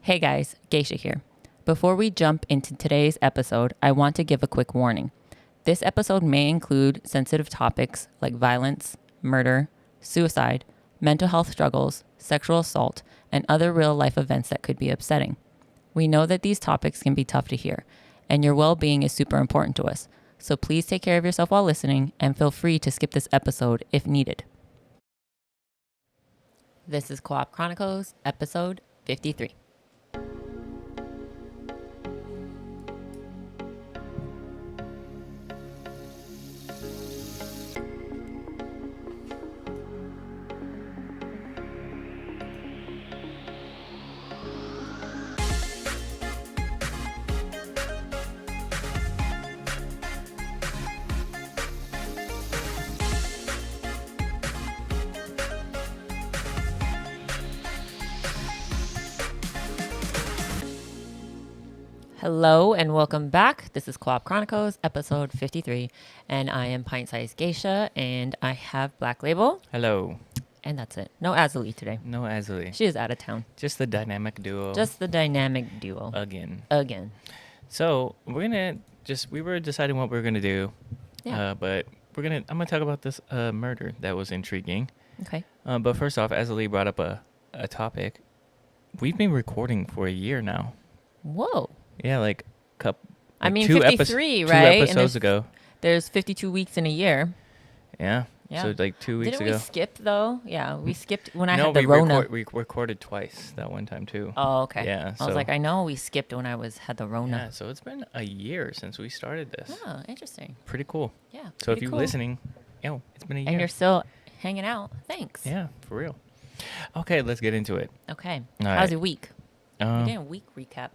Hey guys, Geisha here. Before we jump into today's episode, I want to give a quick warning. This episode may include sensitive topics like violence, murder, suicide, mental health struggles, sexual assault, and other real-life events that could be upsetting. We know that these topics can be tough to hear, and your well-being is super important to us. So please take care of yourself while listening, and feel free to skip this episode if needed. This is Co-op Chronicles, episode 53. Hello and welcome back. This is Co-op Chronicles, episode 53, and I am PintsizedGeisha, and I have Blacklabel. Hello. And that's it. No Azalee today. No Azalee. She is out of town. Just the dynamic duo. Again. So we were deciding what we were gonna do. Yeah. But I'm gonna talk about this murder that was intriguing. Okay. But first off, Azalee brought up a topic. We've been recording for a year now. Whoa. Yeah, I mean, 53, right? 2 episodes ago. There's 52 weeks in a year. Yeah. Yeah. So 2 weeks ago. Didn't we skip though? Yeah, we skipped when I had the Rona. No, we recorded twice that one time too. Oh, okay. Yeah. I was like, I know we skipped when I had the Rona. Yeah, so it's been a year since we started this. Oh, interesting. Pretty cool. Yeah. So if you're listening, it's been a year. And you're still hanging out. Thanks. Yeah, for real. Okay, let's get into it. Okay. All How's right. your week? We're doing a week recap.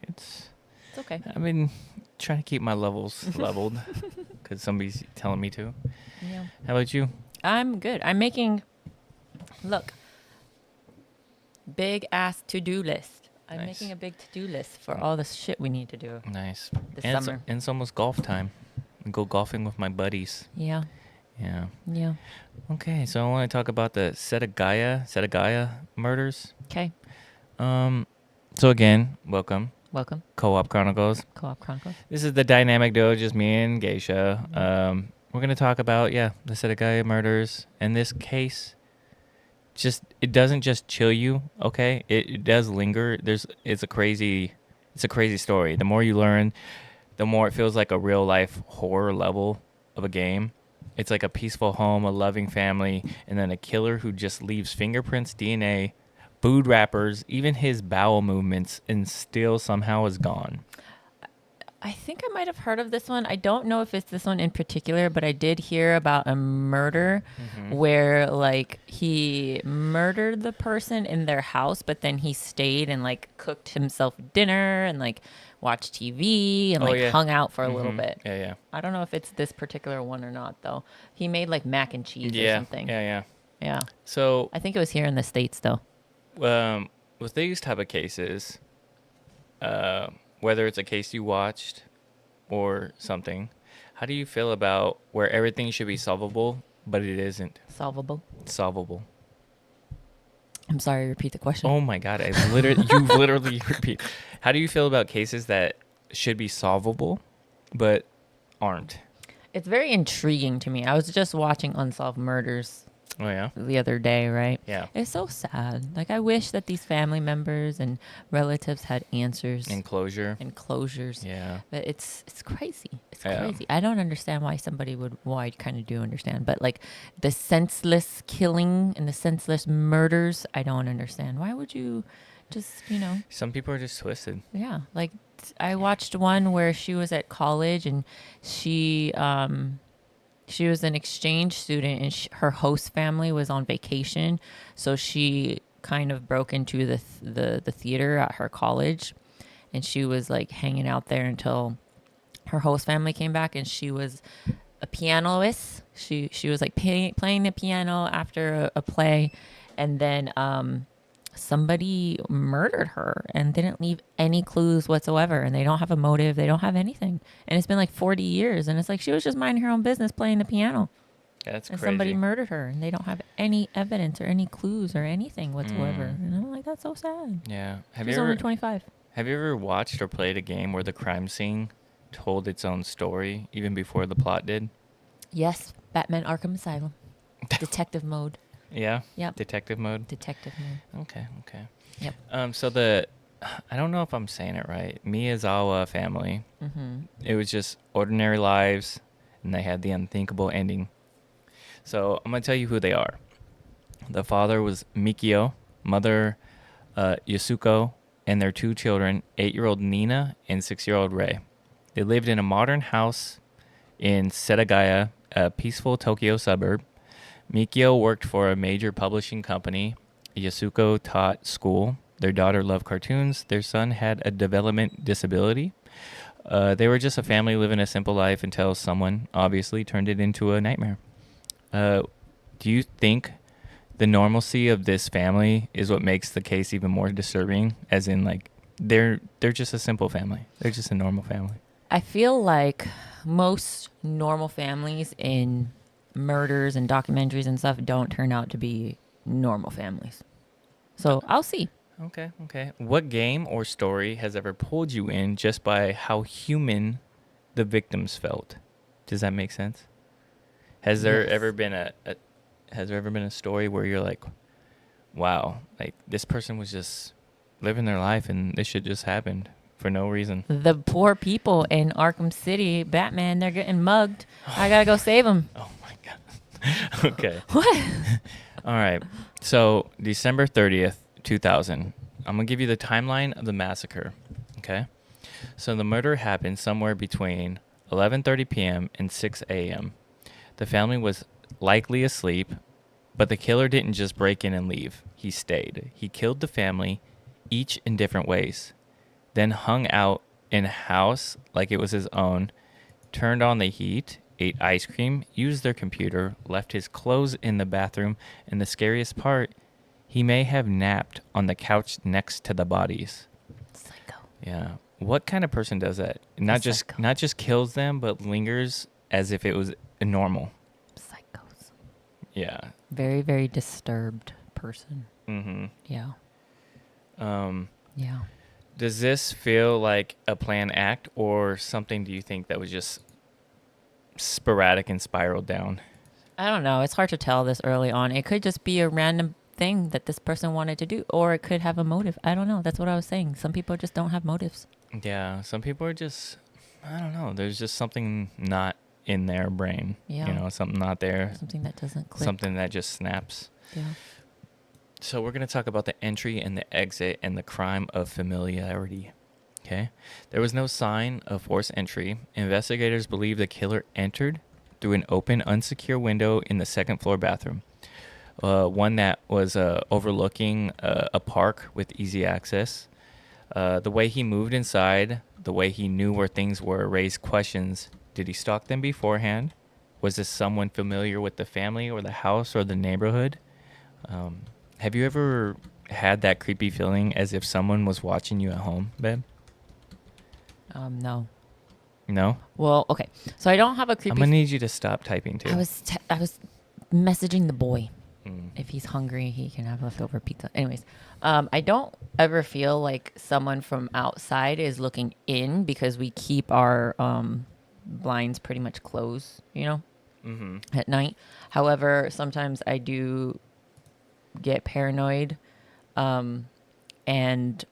It's okay. I've been trying to keep my levels leveled because somebody's telling me to. Yeah. How about you? I'm good. I'm making, big ass to-do list. I'm Nice. making a big to-do list for all the shit we need to do Nice. this And summer. it's almost golf time. I go golfing with my buddies. Yeah. Yeah. Yeah. Okay, so I want to talk about the Setagaya Murders. Okay. So again, welcome. Welcome. Co-op Chronicles. Co-op Chronicles. This is the dynamic duo, just me and Geisha. We're going to talk about, the Setagaya Murders. And this case, it doesn't just chill you, okay? It does linger. It's a crazy story. The more you learn, the more it feels like a real life horror level of a game. It's like a peaceful home, a loving family, and then a killer who just leaves fingerprints, DNA, food wrappers, even his bowel movements, and still somehow is gone. I think I might have heard of this one. I don't know if it's this one in particular, but I did hear about a murder where he murdered the person in their house, but then he stayed and cooked himself dinner and watched TV and hung out for a little bit. Yeah. I don't know if it's this particular one or not though. He made mac and cheese or something. Yeah. Yeah. So I think it was here in the States though. with these type of cases, whether it's a case you watched or something, how do you feel about where everything should be solvable, but it isn't solvable? I'm sorry, repeat the question. Oh my God, you literally repeat. How do you feel about cases that should be solvable, but aren't? It's very intriguing to me. I was just watching Unsolved Murders Oh yeah. the other day, right? Yeah. It's so sad. I wish that these family members and relatives had answers And closure. and closures. Yeah. But it's crazy. It's Yeah. crazy. I don't understand why somebody would. Well, I kind of do understand, but the senseless killing and the senseless murders, I don't understand. Why would you just Some people are just twisted. Yeah, I watched one where she was at college and she was an exchange student and her host family was on vacation, so she kind of broke into the theater at her college, and she was hanging out there until her host family came back, and she was a pianist. She was playing the piano after a play, and then somebody murdered her and didn't leave any clues whatsoever, and they don't have a motive, they don't have anything, and it's been 40 years, and it's she was just minding her own business playing the piano. That's and crazy. somebody murdered her, and they don't have any evidence or any clues or anything whatsoever. Mm. And I'm like, that's so sad. Yeah. She's only 25. Have you ever watched or played a game where the crime scene told its own story even before the plot did? Yes, Batman Arkham Asylum. Detective mode. Yeah. Yep. Detective mode. Detective mode. Okay. Okay. Yep. So I don't know if I'm saying it right. Miyazawa family. Mm-hmm. It was just ordinary lives, and they had the unthinkable ending. So I'm gonna tell you who they are. The father was Mikio, mother Yasuko, and their two children, 8-year-old Nina and 6-year-old Rei. They lived in a modern house in Setagaya, a peaceful Tokyo suburb. Mikio worked for a major publishing company. Yasuko taught school. Their daughter loved cartoons. Their son had a development disability. They were just a family living a simple life until someone obviously turned it into a nightmare. Do you think the normalcy of this family is what makes the case even more disturbing? As in, like, they're just a simple family. They're just a normal family. I feel like most normal families in murders and documentaries and stuff don't turn out to be normal families. So I'll see. Okay. What game or story has ever pulled you in just by how human the victims felt? Does that make sense? Has there Yes. ever been a story where you're like, wow, like this person was just living their life and this shit just happened for no reason? The poor people in Arkham City, Batman, they're getting mugged. I gotta go save them. Oh my god. Okay. What? All right. So December 30th, 2000. I'm gonna give you the timeline of the massacre. Okay. So the murder happened somewhere between 11:30 p.m. and 6 a.m. The family was likely asleep, but the killer didn't just break in and leave. He stayed. He killed the family, each in different ways, then hung out in a house like it was his own, turned on the heat, ate ice cream, used their computer, left his clothes in the bathroom, and the scariest part, he may have napped on the couch next to the bodies. Psycho. Yeah. What kind of person does that? Not just kills them, but lingers as if it was normal. Psychos. Yeah. Very, very disturbed person. Mm-hmm. Yeah. Yeah. Does this feel like a planned act or something do you think that was just sporadic and spiraled down? I don't know. It's hard to tell this early on. It could just be a random thing that this person wanted to do, or it could have a motive. I don't know. That's what I was saying. Some people just don't have motives. Yeah. Some people are just, I don't know. There's just something not in their brain. Yeah. You know, something not there. Something that doesn't click. Something that just snaps. Yeah. So we're going to talk about the entry and the exit and the crime of familiarity. Okay. There was no sign of forced entry. Investigators believe the killer entered through an open, unsecure window in the second floor bathroom. One that was overlooking a park with easy access. The way he moved inside, the way he knew where things were, raised questions. Did he stalk them beforehand? Was this someone familiar with the family or the house or the neighborhood? Have you ever had that creepy feeling as if someone was watching you at home, babe? No. No? Well, okay. So I don't have a creepy. I'm going to need you to stop typing, too. I was messaging the boy. Mm. If he's hungry, he can have leftover pizza. Anyways, I don't ever feel like someone from outside is looking in because we keep our blinds pretty much closed, at night. However, sometimes I do get paranoid and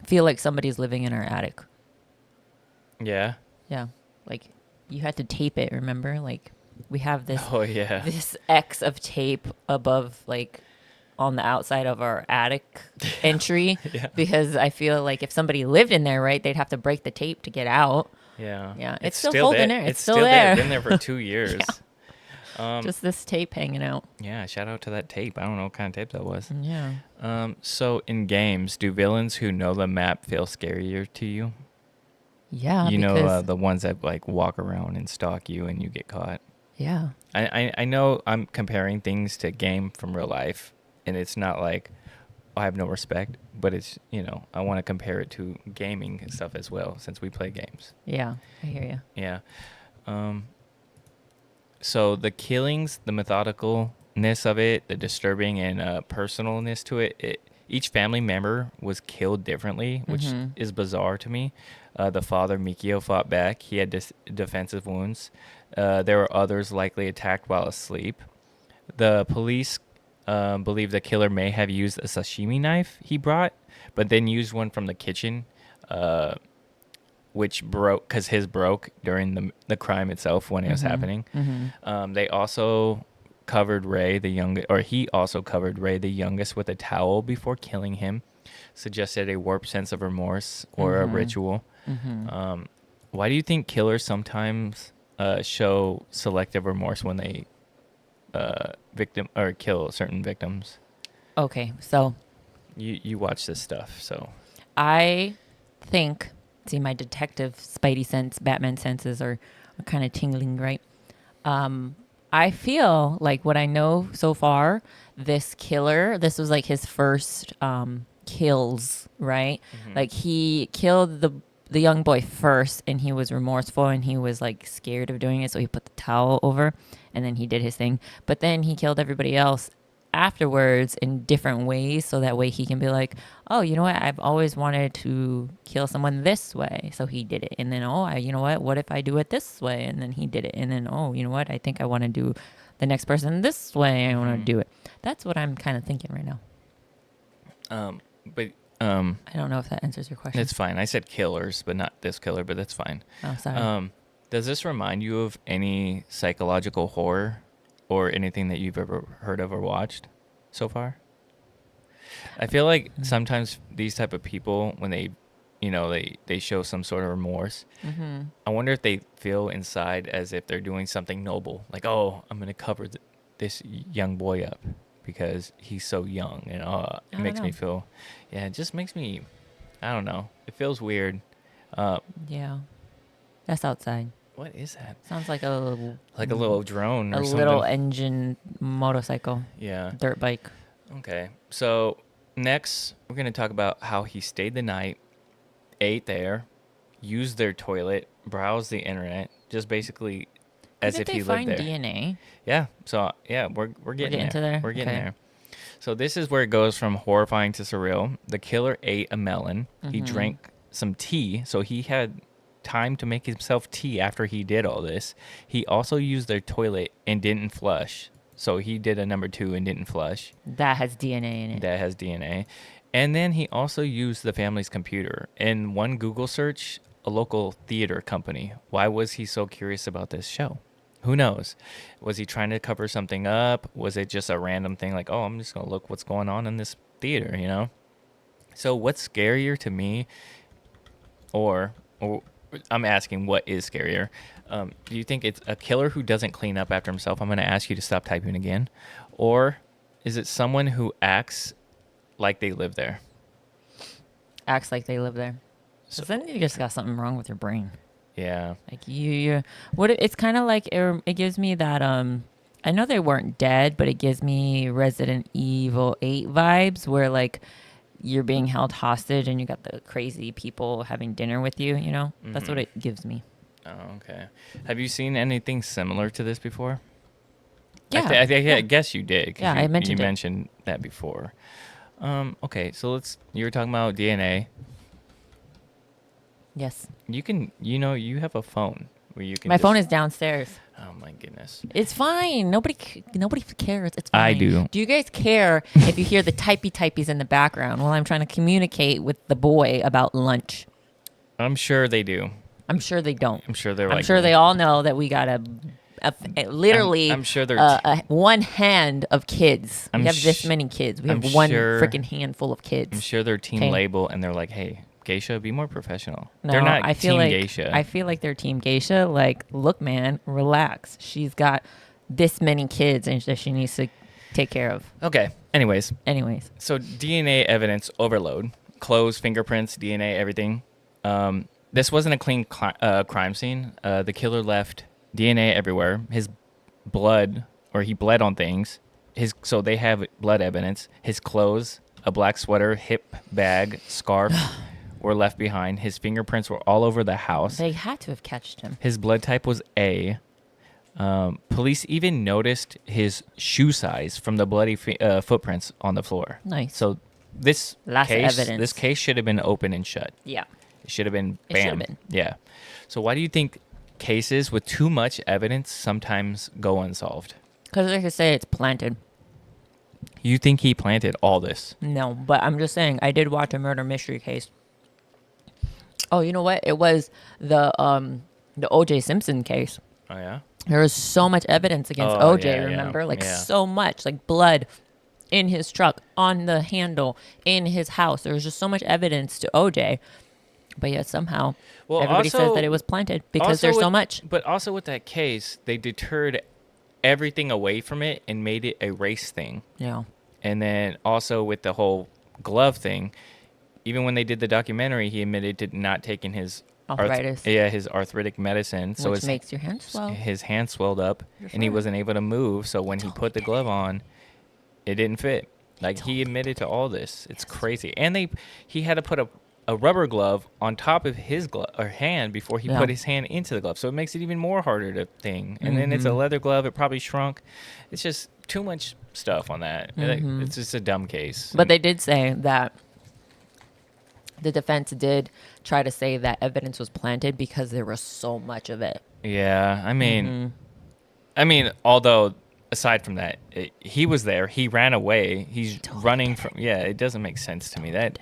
feel like somebody's living in our attic. Yeah? Yeah. Like you had to tape it, remember? Like we have this Oh, yeah. this X of tape above, like on the outside of our attic entry. Yeah. Because I feel like if somebody lived in there, right, they'd have to break the tape to get out. Yeah. Yeah. It's still holding there. It's still there. there. It's been there for 2 years. Just this tape hanging out. Yeah, shout out to that tape. I don't know what kind of tape that was. Yeah. So in games, do villains who know the map feel scarier to you? Yeah. You know, the ones that like walk around and stalk you and you get caught. Yeah. I know I'm comparing things to game from real life, and it's not like I have no respect, but it's, I want to compare it to gaming and stuff as well since we play games. Yeah. I hear you. Yeah. So the killings, the methodicalness of it, the disturbing and personalness to it, each family member was killed differently, which is bizarre to me. The father, Mikio, fought back. He had defensive wounds. There were others likely attacked while asleep. The police believe the killer may have used a sashimi knife he brought, but then used one from the kitchen, which broke because his broke during the crime itself when it was happening. They also covered Ray, the youngest, or he also covered Ray, the youngest, with a towel before killing him, suggested a warped sense of remorse or a ritual. Why do you think killers sometimes show selective remorse when they victim or kill certain victims? Okay, so You watch this stuff, so I think, see, my detective Spidey sense, Batman senses are kind of tingling, right? I feel like what I know so far, this killer, this was like his first kills, right? Like he killed the young boy first, and he was remorseful, and he was like scared of doing it, so he put the towel over, and then he did his thing. But then he killed everybody else afterwards in different ways, so that way he can be like, oh, you know what, I've always wanted to kill someone this way, so he did it. And then, you know what if I do it this way? And then he did it. And then, you know what, I think I want to do the next person this way. I want to do it. That's what I'm kind of thinking right now. But I don't know if that answers your question. it's fine. I said killers, but not this killer, but that's fine. Oh, sorry. Does this remind you of any psychological horror or anything that you've ever heard of or watched so far? I feel like sometimes these type of people, when they, they show some sort of remorse, I wonder if they feel inside as if they're doing something noble. Like, oh, I'm going to cover this young boy up because he's so young. And it makes me feel, it just makes me, I don't know. It feels weird. Yeah. That's outside. What is that? Sounds like a little drone or something. A little engine motorcycle. Yeah. Dirt bike. Okay. So next, we're going to talk about how he stayed the night, ate there, used their toilet, browsed the internet, just basically as if he lived there. Did they find DNA? Yeah. So, yeah, we're getting to there? We're getting Okay. there. So this is where it goes from horrifying to surreal. The killer ate a melon. He drank some tea, so he had time to make himself tea after he did all this. He also used their toilet and didn't flush. So he did a number 2 and didn't flush. That has DNA in it. That has DNA. And then he also used the family's computer. In one Google search, a local theater company. Why was he so curious about this show? Who knows? Was he trying to cover something up? Was it just a random thing like, oh, I'm just going to look what's going on in this theater, So what's scarier to me, or I'm asking what is scarier? Do you think it's a killer who doesn't clean up after himself? I'm going to ask you to stop typing again. Or is it someone who acts like they live there? Acts like they live there. So then you just got something wrong with your brain. Yeah. Like it's kind of like it gives me that I know they weren't dead, but it gives me Resident Evil 8 vibes where like you're being held hostage and you got the crazy people having dinner with you, That's what it gives me. Oh, okay. Have you seen anything similar to this before? Yeah. I guess you did. Yeah, I mentioned it. You mentioned that before. Okay, so you were talking about DNA. Yes. You can, you have a phone where you can. My phone is downstairs. Oh my goodness. It's fine. Nobody cares. It's fine. I do. Do you guys care if you hear the typies in the background while I'm trying to communicate with the boy about lunch? I'm sure they do. I'm sure they don't. I'm sure they're I'm sure they all know that we got literally I'm sure they're one hand of kids. We have this many kids. We have one freaking handful of kids. I'm sure they're team label and they're like, hey, Geisha, be more professional. No, they're not I feel team like, Geisha. I feel like they're team Geisha. Like, look, man, relax. She's got this many kids and that she needs to take care of. Okay. Anyways. So DNA evidence overload. Clothes, fingerprints, DNA, everything. This wasn't a clean crime scene. The killer left DNA everywhere. His blood, or he bled on things. So they have blood evidence. His clothes, a black sweater, hip bag, scarf were left behind. His fingerprints were all over the house. They had to have catched him. His blood type was A. Police even noticed his shoe size from the bloody footprints on the floor. Nice. So this Lots of evidence. this case should have been open and shut. Yeah. It should have been It should bam. have been. Yeah. So why do you think cases with too much evidence sometimes go unsolved? Because like I say, it's planted. You think he planted all this? No, but I'm just saying, I did watch a murder mystery case. Oh, you know what? It was the O.J. Simpson case. Oh yeah. There was so much evidence against Oh, OJ, yeah, remember? yeah, Like, yeah. so much. Like, blood in his truck, on the handle, in his house. There was just so much evidence to OJ. But yet somehow, everybody says that it was planted because there's so much. But also with that case, they deterred everything away from it and made it a race thing. Yeah. And then also with the whole glove thing, even when they did the documentary, he admitted to not taking his Arthritis. his arthritic medicine. So Which makes your hand swell. his hand swelled up and he wasn't able to move. So when he put the glove on, it didn't fit. Like he admitted to all this. It's crazy. And he had to put a rubber glove on top of his hand before he put his hand into the glove. So it makes it even more harder to thing. And then it's a leather glove. It probably shrunk. It's just too much stuff on that. It's just a dumb case. But they did say that the defense did try to say that evidence was planted because there was so much of it. Yeah, I mean, although aside from that, he was there. He ran away. He's running from. Yeah, it doesn't make sense to me. That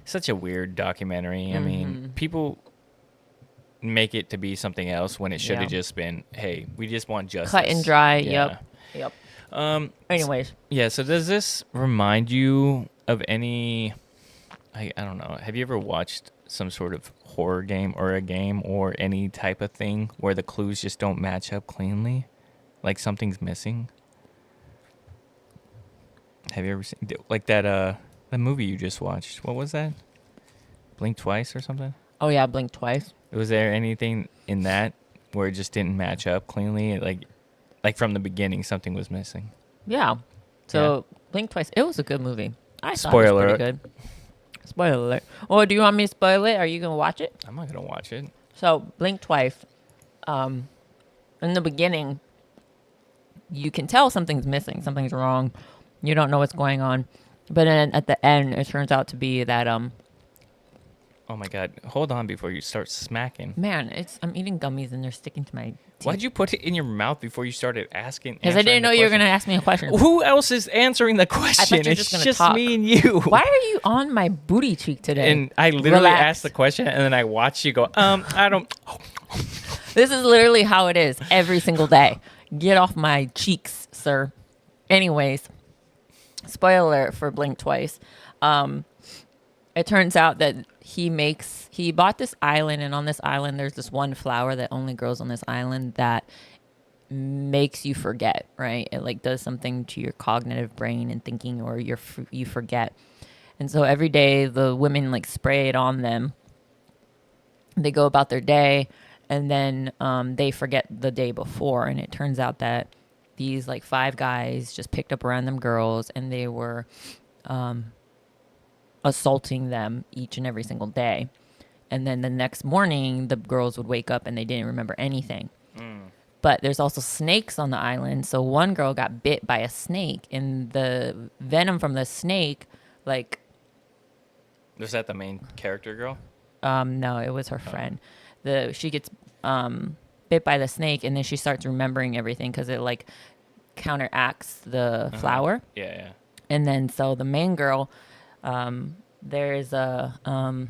such a weird documentary. I mean, people make it to be something else when it should have just been, hey, we just want justice. Cut and dry. Yeah. Yep. Anyways. Yeah. So does this remind you of any? I don't know. Have you ever watched some sort of horror game or a game or any type of thing where the clues just don't match up cleanly? Like something's missing? Have you ever seen like that the movie you just watched? What was that? Blink Twice or something? Oh yeah, Blink Twice. Was there anything in that where it just didn't match up cleanly? Like from the beginning something was missing. Yeah. So Blink Twice. It was a good movie. I thought Spoiler it was alert. pretty good. Spoiler alert. Oh, do you want me to spoil it? Are you gonna watch it? I'm not gonna watch it. So Blink Twice. In the beginning, you can tell something's missing, something's wrong. You don't know what's going on, but then at the end, it turns out to be that Oh my god! Hold on before you start smacking. man, I'm eating gummies and they're sticking to my teeth. Why'd you put it in your mouth before you started asking? Because I didn't know you were gonna ask me a question. Who else is answering the question? you were It's just gonna just talk. me and you. Why are you on my booty cheek today? And I literally Relax. asked the question, and then I watched you go, I don't. This is literally how it is every single day. Get off my cheeks, sir. Anyways, spoiler alert for Blink Twice. It turns out that he bought this island, and on this island there's this one flower that only grows on this island that makes you forget, right? It like does something to your cognitive brain and thinking, or you forget. And so every day the women like spray it on them. They go about their day, and then they forget the day before, and it turns out that these like 5 guys just picked up random girls, and they were assaulting them each and every single day. And then the next morning, the girls would wake up and they didn't remember anything. But there's also snakes on the island. So one girl got bit by a snake, and the venom from the snake, like, Was that the main character girl? no, it was her friend. She gets bit by the snake, and then she starts remembering everything because it like counteracts the flower. Yeah. And then so the main girl, there's a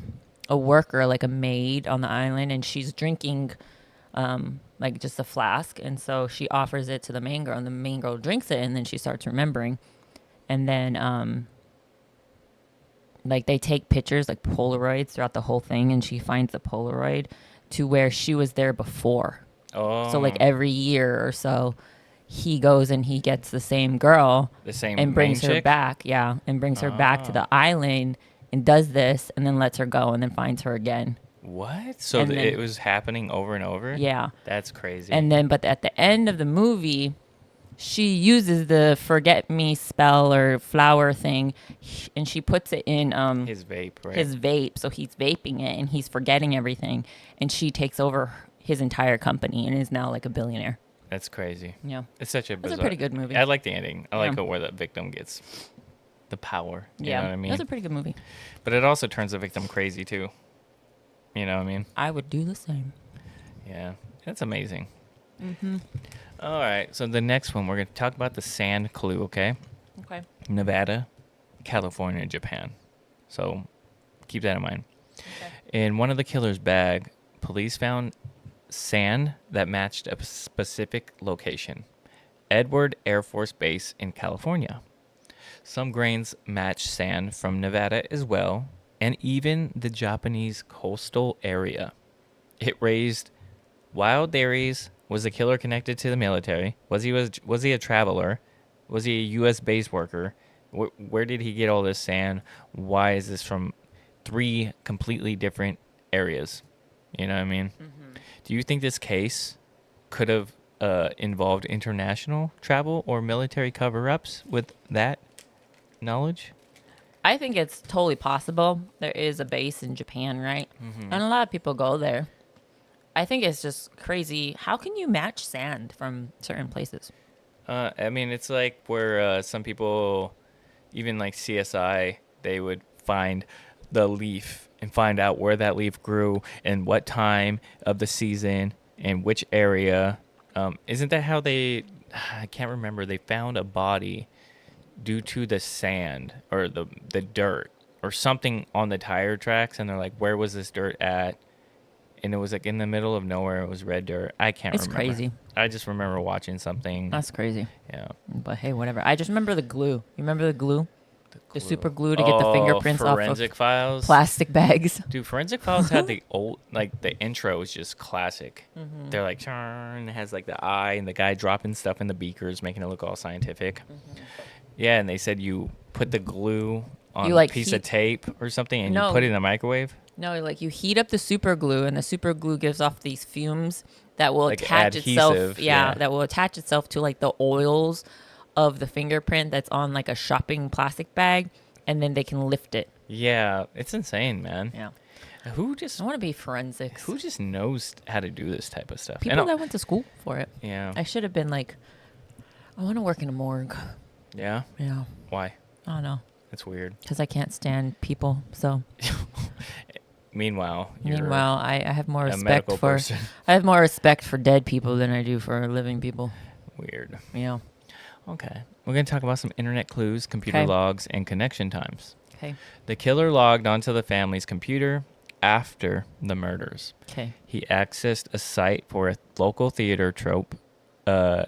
worker, like a maid on the island, and she's drinking like just a flask, and so she offers it to the main girl, and the main girl drinks it, and then she starts remembering. And then like they take pictures, like Polaroids, throughout the whole thing, and she finds the Polaroid to where she was there before. Oh. So like every year or so, he goes and he gets the same girl, The same and brings main her chick? back. Yeah, and brings her back to the island and does this, and then lets her go, and then finds her again. What? So And then- it was happening over and over? Yeah. That's crazy. And then, but at the end of the movie, she uses the forget me spell or flower thing, and she puts it in his vape, right? his vape. So he's vaping it, and he's forgetting everything, and she takes over his entire company and is now like a billionaire. That's crazy. Yeah. It's such a That's bizarre. a pretty good movie. I like the ending. I like Yeah. it where the victim gets the power. You Yeah. know what I mean? That's a pretty good movie. But it also turns the victim crazy too. You know what I mean? I would do the same. Yeah. That's amazing. Mm-hmm. All right. So the next one, we're going to talk about the sand clue, okay? Okay. Nevada, California, Japan. So keep that in mind. Okay. In one of the killer's bag, police found sand that matched a specific location. Edward Air Force Base in California. Some grains match sand from Nevada as well, and even the Japanese coastal area. It raised wild theories. Was the killer connected to the military? Was he a traveler? Was he a U.S. base worker? Where did he get all this sand? Why is this from 3 completely different areas? You know what I mean? Mm-hmm. Do you think this case could have involved international travel or military cover-ups with that knowledge? I think it's totally possible. There is a base in Japan, right? Mm-hmm. And a lot of people go there. I think it's just crazy. How can you match sand from certain places? I mean, it's like where some people, even like CSI, they would find the leaf and find out where that leaf grew and what time of the season and which area. Isn't that how they, I can't remember, they found a body due to the sand or the dirt or something on the tire tracks, and they're like, where was this dirt at? And it was like in the middle of nowhere. It was red dirt. I can't remember. It's crazy. I just remember watching something. That's crazy. Yeah. But hey, whatever. I just remember the glue. You remember the glue? The super glue to get the fingerprints off of Forensic Files. plastic bags. Dude, Forensic Files had the old, like the intro was just classic. Mm-hmm. They're like, and it has like the eye and the guy dropping stuff in the beakers, making it look all scientific. Mm-hmm. Yeah, and they said you put the glue on You, like, a piece of tape or something and No. you put it in the microwave. No, like you heat up the super glue, and the super glue gives off these fumes that will Like attach adhesive, itself. yeah. That will attach itself to like the oils of the fingerprint that's on like a shopping plastic bag, and then they can lift it. Yeah, it's insane, man. Yeah. Who just I want to be forensics. Who just knows how to do this type of stuff? People And that went to school for it. yeah. I should have been like, I want to work in a morgue. Yeah? Yeah. Why? I don't know. That's weird. Because I can't stand people. So Meanwhile, you're I have more a respect medical for person. I have more respect for dead people than I do for living people. Weird. Yeah. Okay. We're going to talk about some internet clues, computer Okay. logs, and connection times. Okay. The killer logged onto the family's computer after the murders. Okay. He accessed a site for a local theater troupe and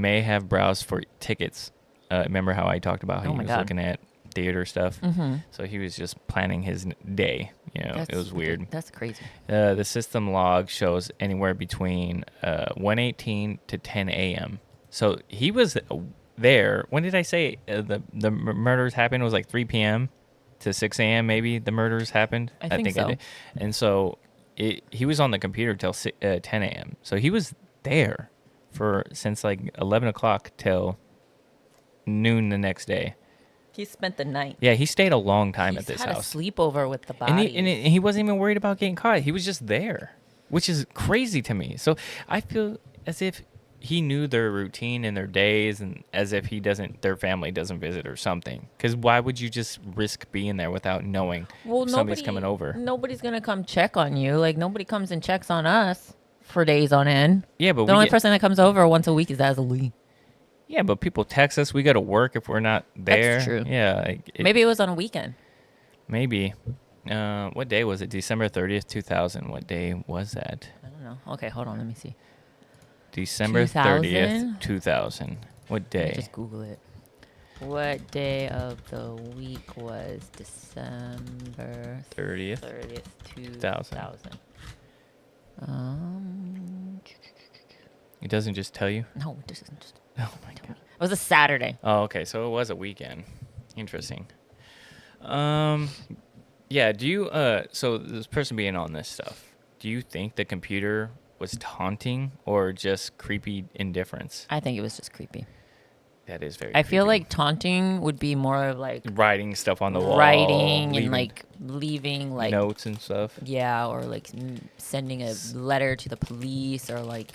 may have browsed for tickets. Remember how I talked about how Oh he my was God. looking at theater stuff? Mm-hmm. So he was just planning his day. You know, it was weird. That's crazy. The system log shows anywhere between 1:18 to 10 a.m. So he was there. When did I say the murders happened? It was like 3 p.m. to 6 a.m. Maybe the murders happened. I think so. I did. And so he was on the computer till 10 a.m. So he was there since like 11 o'clock till noon the next day. He spent the night. Yeah, he stayed a long time at this had house. a sleepover with the body. And he wasn't even worried about getting caught. He was just there, which is crazy to me. So I feel as if he knew their routine and their days, and as if their family doesn't visit or something. Because why would you just risk being there without knowing somebody's coming over? Nobody's gonna come check on you. Like nobody comes and checks on us for days on end. Yeah, but The only person that comes over once a week is Azalee. Yeah, but people text us. We go to work if we're not there. That's true. Yeah. Maybe it was on a weekend. Maybe. What day was it? December 30th, 2000. What day was that? I don't know. Okay, hold on. Let me see. December 30th, 2000. What Let day? me just Google it. What day of the week was December 30th, 2000? It doesn't just tell you? No, it doesn't just. Oh, my God. It was a Saturday. Oh, okay. So it was a weekend. Interesting. Yeah, do you, so this person being on this stuff, do you think the computer was taunting or just creepy indifference? I think it was just creepy. That is very I feel creepy. like taunting would be more of like Writing stuff on the wall. writing and leaving like leaving like notes and stuff. yeah, or like sending a letter to the police or like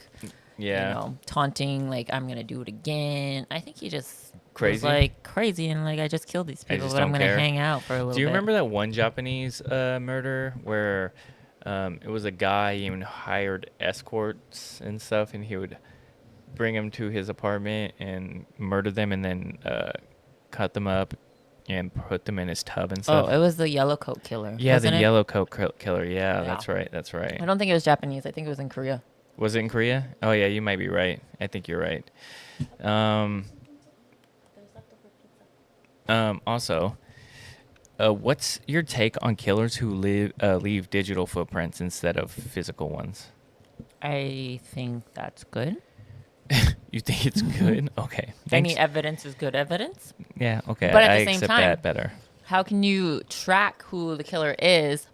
Yeah. taunting, like, I'm going to do it again. I think he just was Crazy. like crazy and like, I just killed these people, just but I'm don't going to care. hang out for a little bit. Do you remember that one Japanese murder where it was a guy even hired escorts and stuff, and he would bring them to his apartment and murder them, and then cut them up and put them in his tub and stuff? Oh, it was the yellow coat killer. Yeah, wasn't the it? yellow coat killer. Yeah, Yeah. that's right. That's right. I don't think it was Japanese. I think it was in Korea. Was it in Korea? Oh yeah, you might be right. I think you're right. Also, what's your take on killers who leave digital footprints instead of physical ones? I think that's good. You think it's good? Okay. Thanks. Any evidence is good evidence. Yeah. Okay. But at I the same accept time, that better. how can you track who the killer is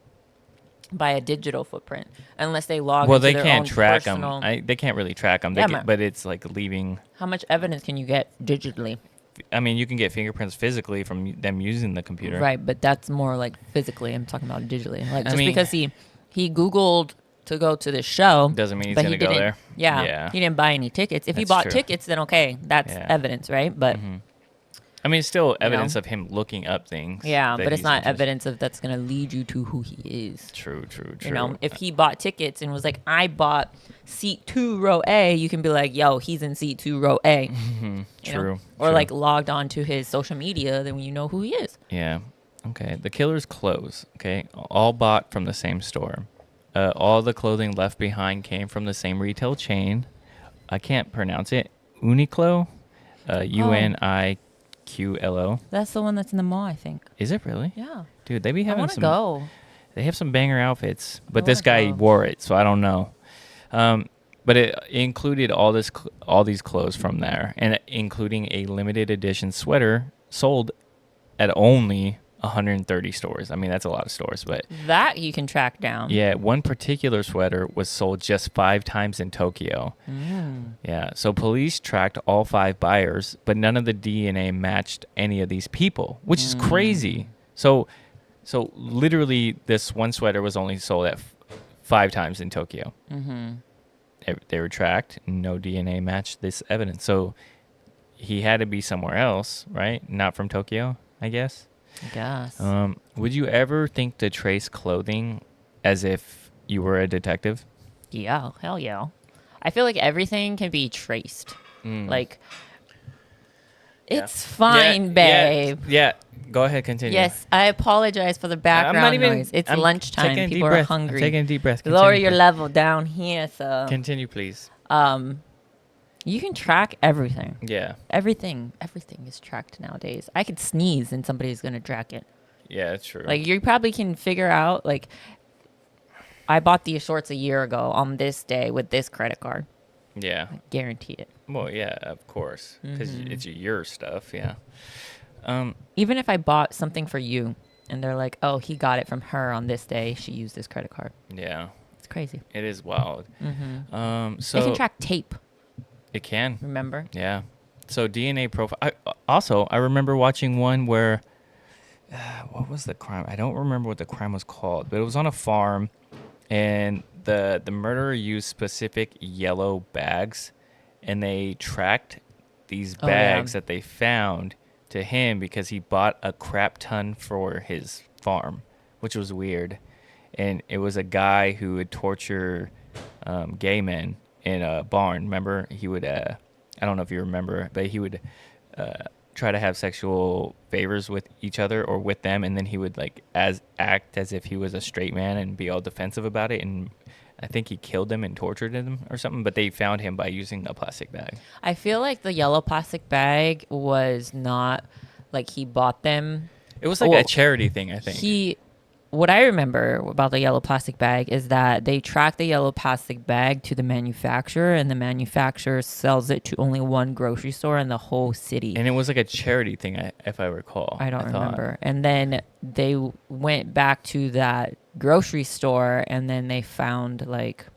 by a digital footprint unless they log Well, into they their can't own track personal... them. They can't really track them. Yeah, man. But it's like leaving. How much evidence can you get digitally? I mean, you can get fingerprints physically from them using the computer. Right, but that's more like physically. I'm talking about digitally. Like, I just mean- because he Googled to go to this show Doesn't mean he's but gonna he go didn't, there. Yeah, Yeah. he didn't buy any tickets. If he That's bought true. tickets, then okay, that's Yeah. evidence, right? But I mean, it's still evidence of him looking up things. yeah, that but it's he's not interested- evidence of that's gonna lead you to who he is. True. You know, if he bought tickets and was like, I bought seat 2, row A, you can be like, yo, he's in seat 2, row A. You know? True. Or true. like logged on to his social media, then you know who he is. Yeah. Okay. The killer's clothes. Okay. All bought from the same store. All the clothing left behind came from the same retail chain. I can't pronounce it. Uniqlo. UNIQLO. That's the one that's in the mall, I think. Is it really? Yeah. Dude, they be I having want to some. go. They have some banger outfits, but I this wanna guy go. wore it, so I don't know. But it included all these clothes from there, and including a limited edition sweater sold at only 130 stores. I mean, that's a lot of stores, but That you can track down. yeah, one particular sweater was sold just 5 times in Tokyo. Yeah, so police tracked all 5 buyers, but none of the DNA matched any of these people, which is crazy. So literally, this one sweater was only sold at 5 times in Tokyo. They were tracked. No DNA matched this evidence. So he had to be somewhere else, right? Not from Tokyo, I guess. I guess. Would you ever think to trace clothing as if you were a detective? Yeah, hell yeah. I feel like everything can be traced. Like, it's fine, babe. Yeah. Go ahead, continue. Yes, I apologize for the background noise. It's I'm lunchtime. taking a deep People are breath. hungry. I'm taking a deep breath. Lower Continue, your please. level down here, so Continue, please. you can track everything. Yeah. Everything is tracked nowadays. I could sneeze and somebody's gonna track it. Yeah, that's true. Like, you probably can figure out, like, I bought these shorts a year ago on this day with this credit card. yeah. Guarantee it. Well, yeah, of course, because it's your stuff. Yeah. Even if I bought something for you and they're like, oh, he got it from her on this day, she used this credit card. Yeah. It's crazy. It is wild. So They can track tape, it can. remember? Yeah. So DNA profile. I remember watching one where, what was the crime? I don't remember what the crime was called, but it was on a farm, and the murderer used specific yellow bags, and they tracked these bags that they found to him because he bought a crap ton for his farm, which was weird. And it was a guy who would torture gay men in a barn. Remember, he would, I don't know if you remember, but he would try to have sexual favors with each other or with them, and then he would like act as if he was a straight man and be all defensive about it. And I think he killed them and tortured them or something, but they found him by using a plastic bag. I feel like the yellow plastic bag was not like he bought them. It was like Well, a charity thing, I think. What I remember about the yellow plastic bag is that they track the yellow plastic bag to the manufacturer, and the manufacturer sells it to only one grocery store in the whole city. And it was like a charity thing, if I recall. I don't thought. remember. And then they went back to that grocery store, and then they found like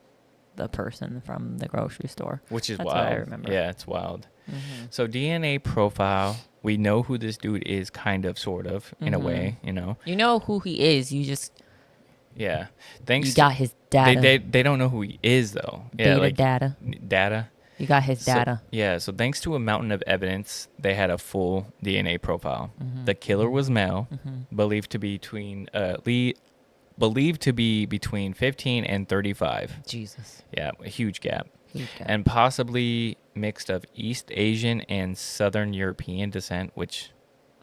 the person from the grocery store. Which is That's wild. what I remember. Yeah, it's wild. So DNA profile, we know who this dude is, kind of, sort of, in a way, you know. You know who he is. You just Yeah. Thanks. you got his data. They don't know who he is though. Yeah, Data, like data. data. You got his data. So thanks to a mountain of evidence, they had a full DNA profile. The killer was male, believed to be between 15 and 35. Jesus. Yeah, a huge gap. Huge gap. And possibly mixed of East Asian and Southern European descent, which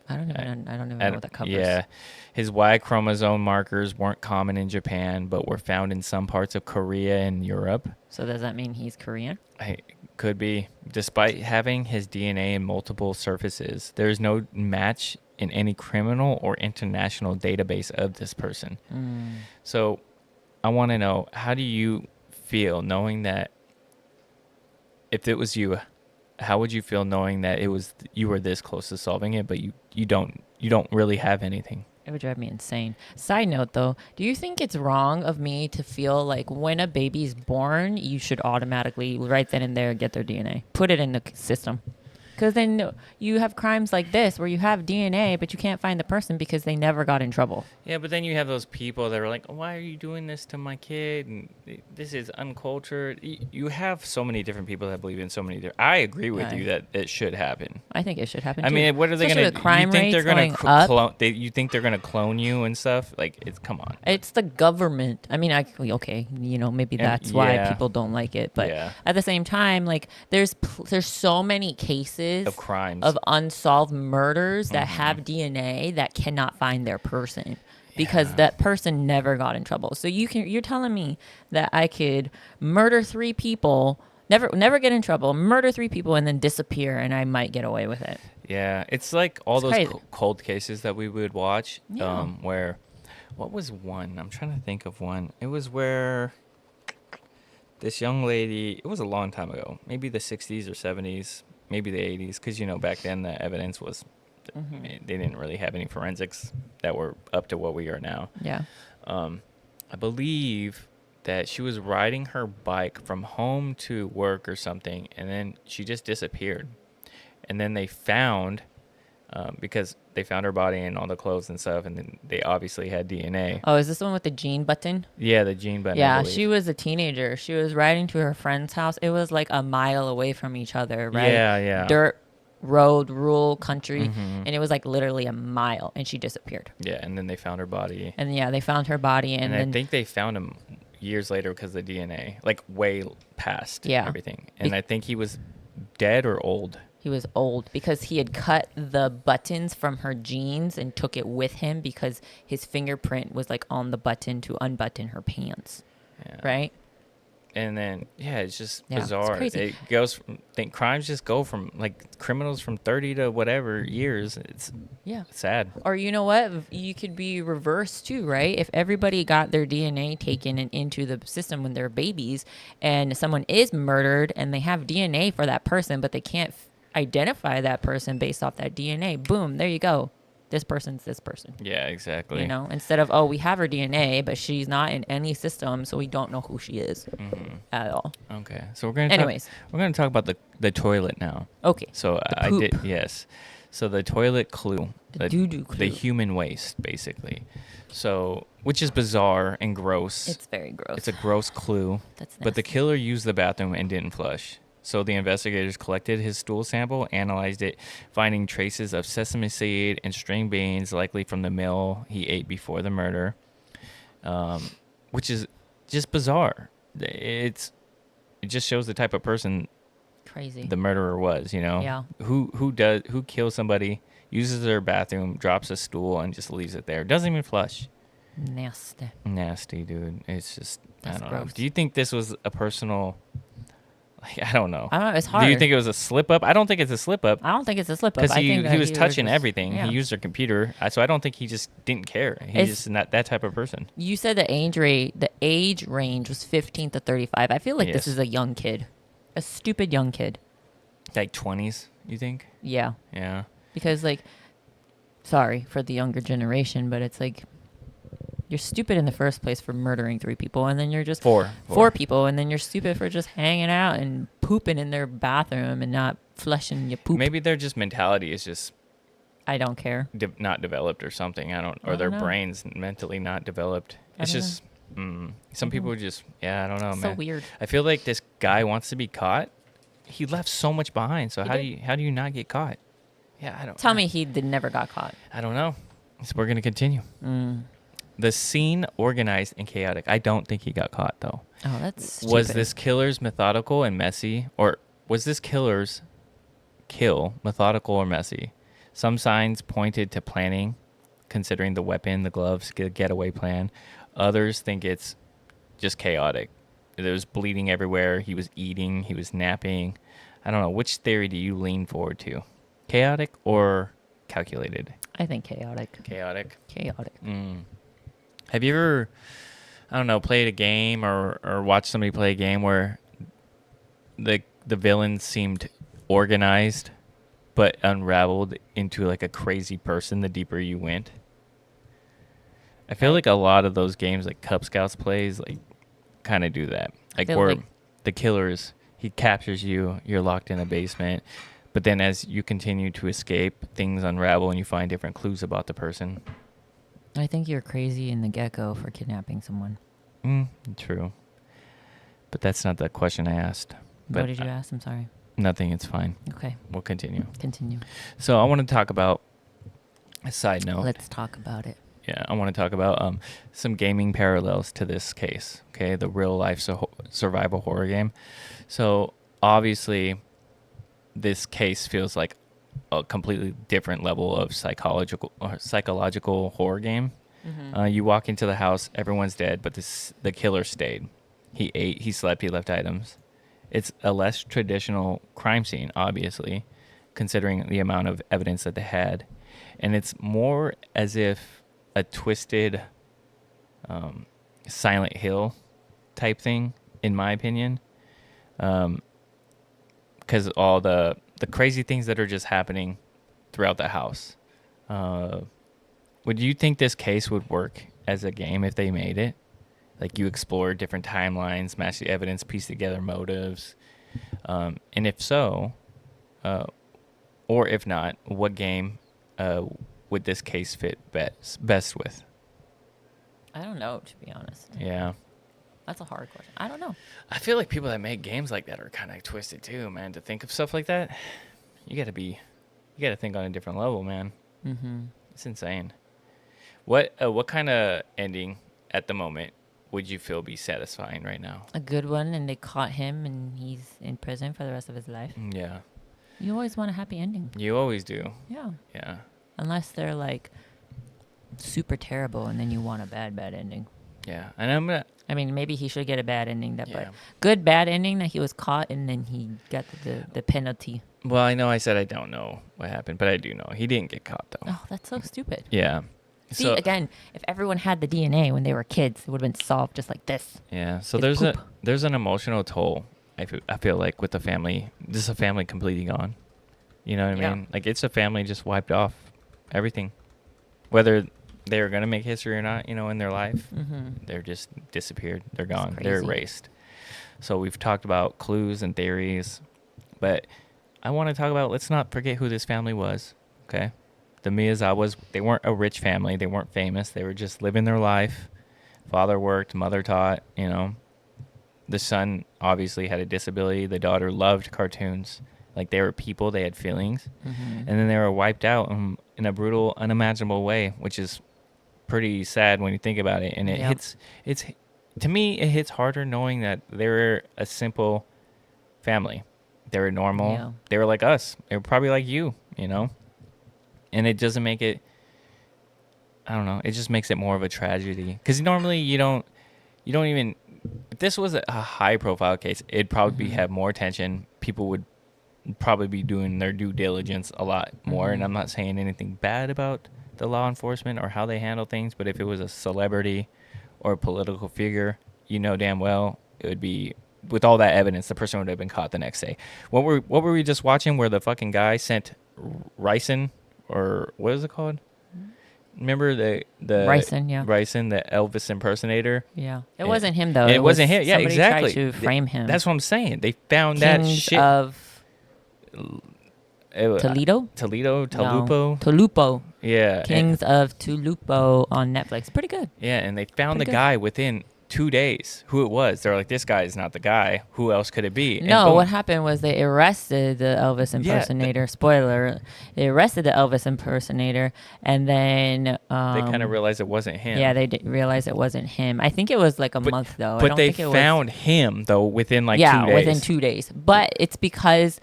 I don't even know what that covers. Yeah. His Y chromosome markers weren't common in Japan, but were found in some parts of Korea and Europe. So does that mean he's Korean? Could be. Despite having his DNA in multiple surfaces, there is no match in any criminal or international database of this person. So I want to know, how do you feel knowing that if it was you, how would you feel knowing that you were this close to solving it, but you don't really have anything? It would drive me insane. Side note, though, do you think it's wrong of me to feel like when a baby's born, you should automatically, right then and there, get their DNA? Put it in the system. Because then you have crimes like this where you have DNA, but you can't find the person because they never got in trouble. Yeah, but then you have those people that are like, why are you doing this to my kid? And this is uncultured. You have so many different people that believe in so many different... I agree with you that it should happen. I think it should happen, I mean, what are they going to... crime rates going up? You think they're going to clone you and stuff? Like, come on. It's the government. I mean, okay, maybe that's why people don't like it. But at the same time, like, there's so many cases of crimes, of unsolved murders that have DNA that cannot find their person because that person never got in trouble. So you're telling me that I could murder 3 people, never get in trouble, murder 3 people, and then disappear, and I might get away with it. Yeah, it's like all those cold cases that we would watch. Where, what was one? I'm trying to think of one. It was where this young lady. It was a long time ago, maybe the 60s or 70s. Maybe the 80s, because, back then the evidence was, they didn't really have any forensics that were up to what we are now. Yeah. I believe that she was riding her bike from home to work or something, and then she just disappeared. And then they found, because they found her body and all the clothes and stuff, and then they obviously had DNA. Oh, is this the one with the gene button? Yeah, the gene button. Yeah, she was a teenager. She was riding to her friend's house. It was like a mile away from each other, right? Yeah. Dirt road, rural country, and it was like literally a mile, and she disappeared. Yeah, and then they found her body. And they found her body, and then I think they found him years later because of the DNA, like way past everything. And I think he was dead or old. He was old because he had cut the buttons from her jeans and took it with him because his fingerprint was like on the button to unbutton her pants. Yeah. Right? And then, it's just bizarre. It's crazy. It goes from, crimes just go from, like, criminals from 30 to whatever years. It's sad. Or you know what? You could be reversed too, right? If everybody got their DNA taken and into the system when they're babies and someone is murdered and they have DNA for that person, but they can't identify that person based off that DNA. Boom, there you go. This person's this person. Yeah, exactly. Instead of, we have her DNA, but she's not in any system, so we don't know who she is at all. Okay, so we're going to talk about the toilet now. Okay. So So the toilet clue, the doo-doo clue, the human waste, basically. So, which is bizarre and gross. It's very gross. It's a gross clue. That's nasty. But the killer used the bathroom and didn't flush. So the investigators collected his stool sample, analyzed it, finding traces of sesame seed and string beans, likely from the meal he ate before the murder, which is just bizarre. It just shows the type of person the murderer was. Yeah. Who kills somebody, uses their bathroom, drops a stool, and just leaves it there. Doesn't even flush. Nasty, dude. It's just That's I don't gross. know. Do you think this was a personal? I don't know. It's hard. Do you think it was a slip up? I don't think it's a slip up. I don't think it's a slip up. Because he was touching everything. Yeah. He used their computer. So I don't think he just didn't care. He's just not that type of person. You said the age range was 15 to 35. I feel like this is a young kid. A stupid young kid. Like 20s, you think? Yeah. Yeah. Because, sorry for the younger generation, but it's like, you're stupid in the first place for murdering 3 people, and then you're just four people, and then you're stupid for just hanging out and pooping in their bathroom and not flushing your poop. Maybe their just mentality is just I don't care. Not developed or something. Or their brains mentally not developed. It's just some people just I don't know, man. So weird. I feel like this guy wants to be caught, he left so much behind. So He how do you not get caught? Yeah, I don't. Tell me never got caught. I don't know. So we're gonna continue. Mm. The scene organized and chaotic. I don't think he got caught though. Oh, that's stupid. Was this killer's methodical and messy, or was this killer's kill methodical or messy? Some signs pointed to planning, considering the weapon, the gloves, getaway plan. Others think it's just chaotic. There was bleeding everywhere. He was eating. He was napping. I don't know. Which theory do you lean forward to? Chaotic or calculated? I think chaotic. Chaotic. Chaotic. Have you ever, I don't know, played a game or watched somebody play a game where the villain seemed organized but unraveled into like a crazy person the deeper you went? I feel like a lot of those games, like Cub Scouts plays, like kind of do that. Like where the killers, he captures you, you're locked in a basement, but then as you continue to escape, things unravel and you find different clues about the person. I think you're crazy in the get-go for kidnapping someone. True. But that's not the question I asked. But What did you ask? I'm sorry. Nothing, it's fine. Okay. We'll continue. Continue. So I want to talk about a side note. Let's talk about it. Yeah, I want to talk about some gaming parallels to this case, okay? The real-life survival horror game. So obviously, this case feels like a completely different level of psychological horror game. Mm-hmm. You walk into the house, everyone's dead, but the killer stayed. He ate, he slept, he left items. It's a less traditional crime scene, obviously, considering the amount of evidence that they had. And it's more as if a twisted Silent Hill type thing, in my opinion. Because all the crazy things that are just happening throughout the house. Would you think this case would work as a game if they made it? Like you explore different timelines, match the evidence, piece together motives. And if so, or if not, what game would this case fit best with? I don't know, to be honest. Yeah. That's a hard question. I don't know. I feel like people that make games like that are kind of twisted too, man. To think of stuff like that, you got to think on a different level, man. Mm-hmm. It's insane. What kind of ending at the moment would you feel be satisfying right now? A good one, and they caught him, and he's in prison for the rest of his life. Yeah. You always want a happy ending. You always do. Yeah. Yeah. Unless they're like super terrible, and then you want a bad ending. Yeah, and I mean, maybe he should get a bad ending, but good bad ending that he was caught and then he got the penalty. Well, I know I said I don't know what happened, but I do know. He didn't get caught, though. Oh, that's so stupid. Yeah. See, again, if everyone had the DNA when they were kids, it would have been solved just like this. Yeah, so there's an emotional toll, I feel like, with the family. This is a family completely gone. You know what I mean? Like, it's a family just wiped off everything. Whether they're going to make history or not, in their life, they're just disappeared. They're gone. They're erased. So we've talked about clues and theories, but I want to talk about, let's not forget who this family was, okay? The Miyazawas, they weren't a rich family. They weren't famous. They were just living their life. Father worked, mother taught, The son obviously had a disability. The daughter loved cartoons. Like, they were people. They had feelings. And then they were wiped out in a brutal, unimaginable way, which is pretty sad when you think about it. And to me, it hits harder knowing that they were a simple family. They were normal. Yeah. They were like us. They were probably like you, And it doesn't make it, I don't know, it just makes it more of a tragedy. Because normally you don't even, if this was a high profile case, it'd probably have more attention. People would probably be doing their due diligence a lot more. And I'm not saying anything bad about the law enforcement or how they handle things, but if it was a celebrity or a political figure, damn well it would be, with all that evidence, the person would have been caught the next day. What were we just watching where the fucking guy sent ricin, or what is it called? Remember the ricin, Ricin, the Elvis impersonator? Yeah. It wasn't him though. It wasn't him. Yeah, exactly. Somebody tried to frame him. That's what I'm saying. They found that shit of Toledo, No, Tulupo. Yeah. Kings of Tulupo on Netflix. Pretty good. Yeah, and they found the guy within 2 days who it was. They're like, this guy is not the guy. Who else could it be? And No, boom. what happened was they arrested the Elvis Yeah, impersonator. Spoiler: they arrested the Elvis impersonator, and then they kind of realized it wasn't him. yeah, they realized it wasn't him. I think it was like a month though. I But don't they think it found him though within like 2 yeah, days. within 2 days. But it's because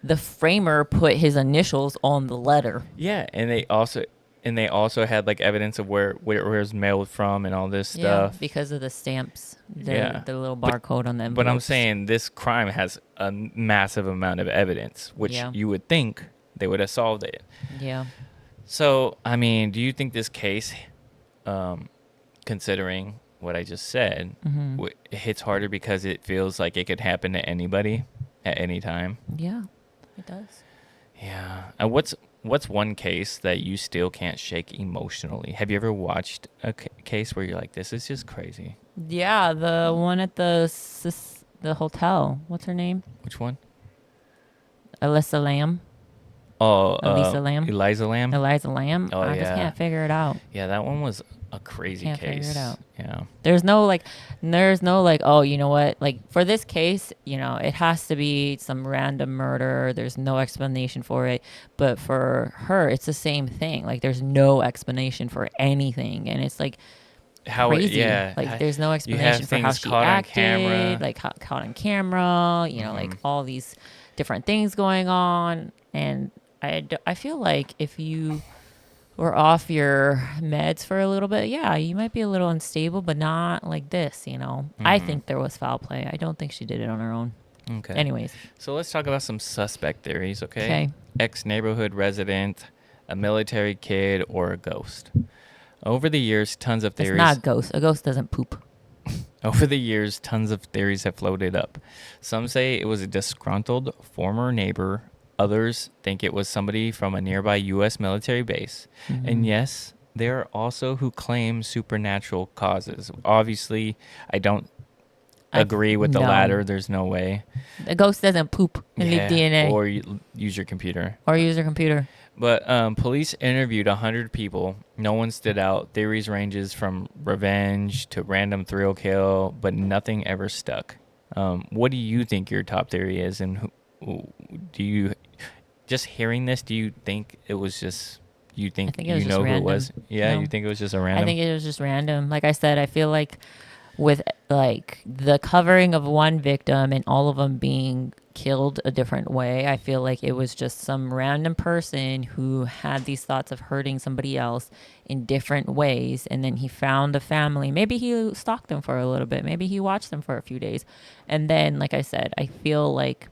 the framer put his initials on the letter. Yeah, and they also had like evidence of where it was mailed from and all this stuff. Yeah, because of the stamps, Yeah. the little barcode on them. But I'm saying this crime has a massive amount of evidence, which Yeah. you would think they would have solved it. Yeah. So, I mean, do you think this case, considering what I just said, it hits harder because it feels like it could happen to anybody at any time? Yeah, it does. Yeah. And what's one case that you still can't shake emotionally? Have you ever watched a case where you're like, this is just crazy? Yeah, the one at the hotel. What's her name? Which one? Alyssa Lamb. Oh, Eliza Lamb. Eliza Lamb. Eliza Lamb. Oh, I just yeah. can't figure it out. Yeah, that one was a crazy Can't case. figure it out. Yeah. There's no like, oh, you know what? Like for this case, you know, it has to be some random murder. There's no explanation for it. But for her, it's the same thing. Like there's no explanation for anything. And it's like crazy. Yeah. Like there's no You have explanation for how things she caught on acted, camera. like caught on camera, you know, like all these different things going on. And I feel like if you were off your meds for a little bit, yeah, you might be a little unstable, but not like this, you know. I think there was foul play. I don't think she did it on her own. Okay. Anyways. So let's talk about some suspect theories, okay? Okay. Ex-neighborhood resident, a military kid, or a ghost. Over the years, tons of It's theories. not a ghost. A ghost doesn't poop. Over the years, tons of theories have floated up. Some say it was a disgruntled former neighbor. Others think it was somebody from a nearby U.S. military base. And yes, there are also who claim supernatural causes. Obviously, I don't agree with the no. latter. There's no way. A ghost doesn't poop and leave DNA Or use your computer. or use your computer. But police interviewed 100 people. No one stood out. Theories ranges from revenge to random thrill kill, but nothing ever stuck. What do you think your top theory is? And do you, just hearing this, do you think it was just, you think I think it was you just know who it random. was? Yeah, No. you think it was just a random? I think it was just random. Like I said, I feel like with like the covering of one victim and all of them being killed a different way, I feel like it was just some random person who had these thoughts of hurting somebody else in different ways, and then he found a family. Maybe he stalked them for a little bit, maybe he watched them for a few days, and then, like I said, I feel like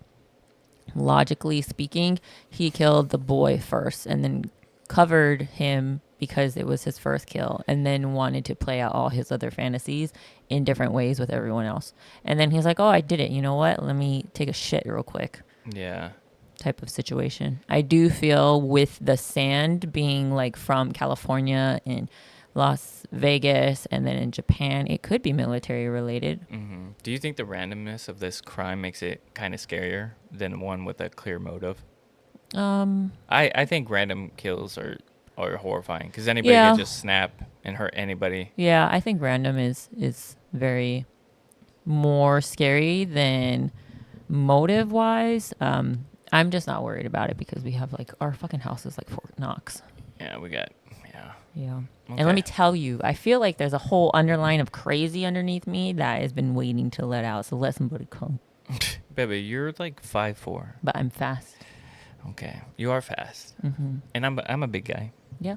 logically speaking, he killed the boy first and then covered him because it was his first kill, and then wanted to play out all his other fantasies in different ways with everyone else. And then he's like, oh, I did it. You know what? Let me take a shit real quick. Yeah. Type of situation. I do feel with the sand being like from California and Las Vegas and then in Japan, it could be military related. Mm-hmm. Do you think the randomness of this crime makes it kind of scarier than one with a clear motive? I think random kills are horrifying because anybody Yeah. could just snap and hurt anybody. Yeah, I think random is very more scary than motive wise. I'm just not worried about it because we have like our fucking house is like Fort Knox. Yeah, yeah. Yeah. Okay. And let me tell you, I feel like there's a whole underline of crazy underneath me that has been waiting to let out. So let somebody come. Baby, you're like 5'4". But I'm fast. Okay, you are fast, Mm-hmm. and I'm a big guy. Yeah.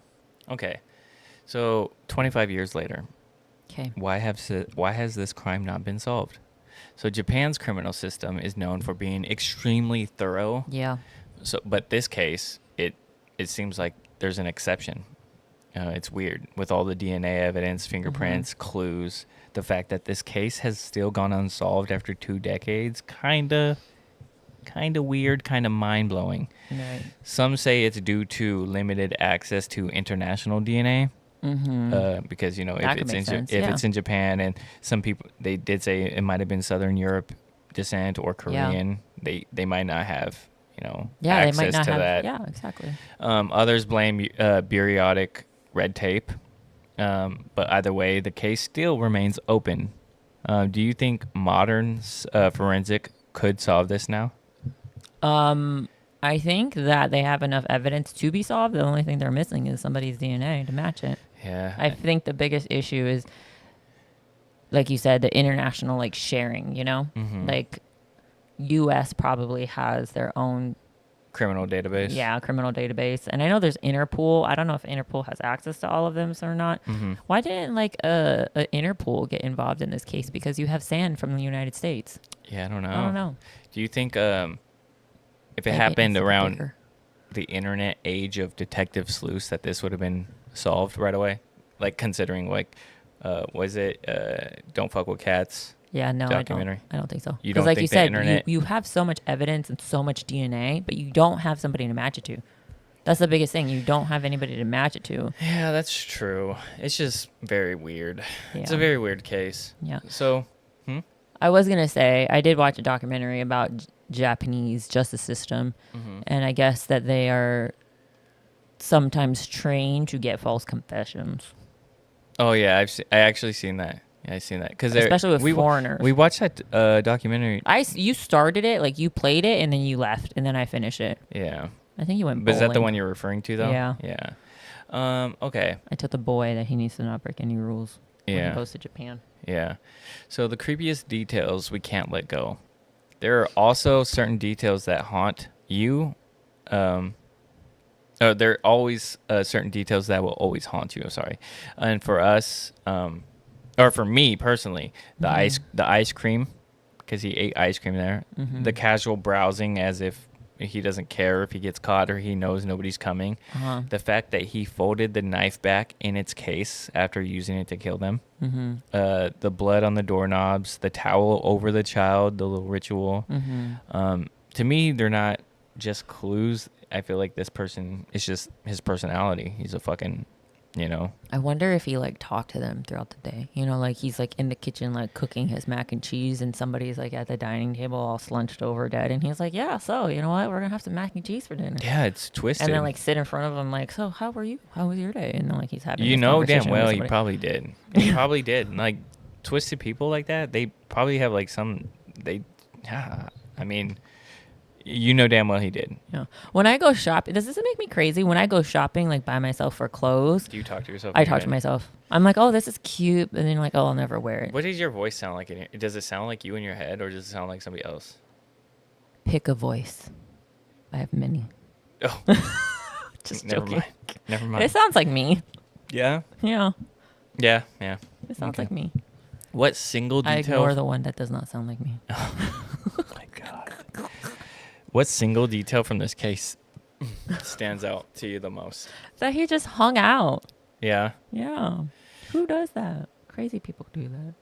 Okay, so 25 years later, Okay. why has this crime not been solved? So Japan's criminal system is known for being extremely thorough. Yeah. So, but this case, it seems like there's an exception. It's weird with all the DNA evidence, fingerprints, clues. The fact that this case has still gone unsolved after 2 decades, kind of weird, kind of mind-blowing. Right. Some say it's due to limited access to international DNA. Because if That could make sense, yeah. it's in Japan, and some people, they did say it might have been Southern Europe descent or Korean, they might not have access they might not to have that. Yeah, exactly. Others blame bureaucratic red tape, but either way, the case still remains open. Do you think modern forensic could solve this now? I think that they have enough evidence to be solved. The only thing they're missing is somebody's DNA to match it. Yeah. I think the biggest issue is, like you said, the international like sharing, Mhm. like US probably has their own Criminal database. criminal database. And I know there's Interpol. I don't know if Interpol has access to all of them or not. Mhm. Why didn't like a Interpol get involved in this case? Because you have sand from the United States. Yeah, I don't know. I don't know. Do you think if it Maybe happened it's around bigger. the internet age of detective sleuths that this would have been solved right away? Like considering like was it Don't Fuck with Cats Yeah, no, documentary? I don't think so. You Because don't like think you the said, internet- you have so much evidence and so much DNA, but you don't have somebody to match it to. That's the biggest thing. You don't have anybody to match it to. Yeah, that's true. It's just very weird. It's a Yeah. very weird case. Yeah. So, I was going to say, I did watch a documentary about Japanese justice system, and I guess that they are sometimes trained to get false confessions. oh yeah, I actually seen that. Yeah, I seen that because Especially with foreigners. We watched that documentary. You started it, like you played it, and then you left, and then I finished it. Yeah, I think you went but is that the bowling. one you're referring to though? Yeah. Yeah. Okay. I told the boy that he needs to not break any rules when Yeah. he goes to Japan. Yeah. So the creepiest details we can't let go. There are also certain details that haunt you. There are always certain details that will always haunt you. I'm sorry. And for us, or for me personally, the ice cream, because he ate ice cream there. The casual browsing as if he doesn't care if he gets caught or he knows nobody's coming. The fact that he folded the knife back in its case after using it to kill them. The blood on the doorknobs, the towel over the child, the little ritual. To me, they're not just clues. I feel like this person is just his personality. He's a fucking, I wonder if he like talked to them throughout the day. Like he's like in the kitchen like cooking his mac and cheese, and somebody's like at the dining table all slunched over dead, and he's like, "Yeah, so you know what? We're gonna have some mac and cheese for dinner." Yeah, it's twisted. And then like sit in front of him like, "So how were you? How was your day?" And then like he's having You this know damn conversation well with he somebody. probably did. He probably did. Like twisted people like that, they probably have like I mean, you know damn well he did. Yeah. When I go shopping, does this make me crazy? When I go shopping like by myself for clothes, Do you talk to yourself? I in your talk to head? myself. I'm like, "Oh, this is cute," and then like, "Oh, I'll never wear it." What does your voice sound like? Does it sound like you in your head, or does it sound like somebody else? Pick a voice. I have many. Oh, Just never joking. mind. Never mind. It sounds like me. Yeah. Yeah, Yeah. it sounds Okay. like me. What single I detail? ignore the one that does not sound like me. Oh my god. What single detail from this case stands out to you the most? That he just hung out. Yeah. Yeah. Who does that? Crazy people do that.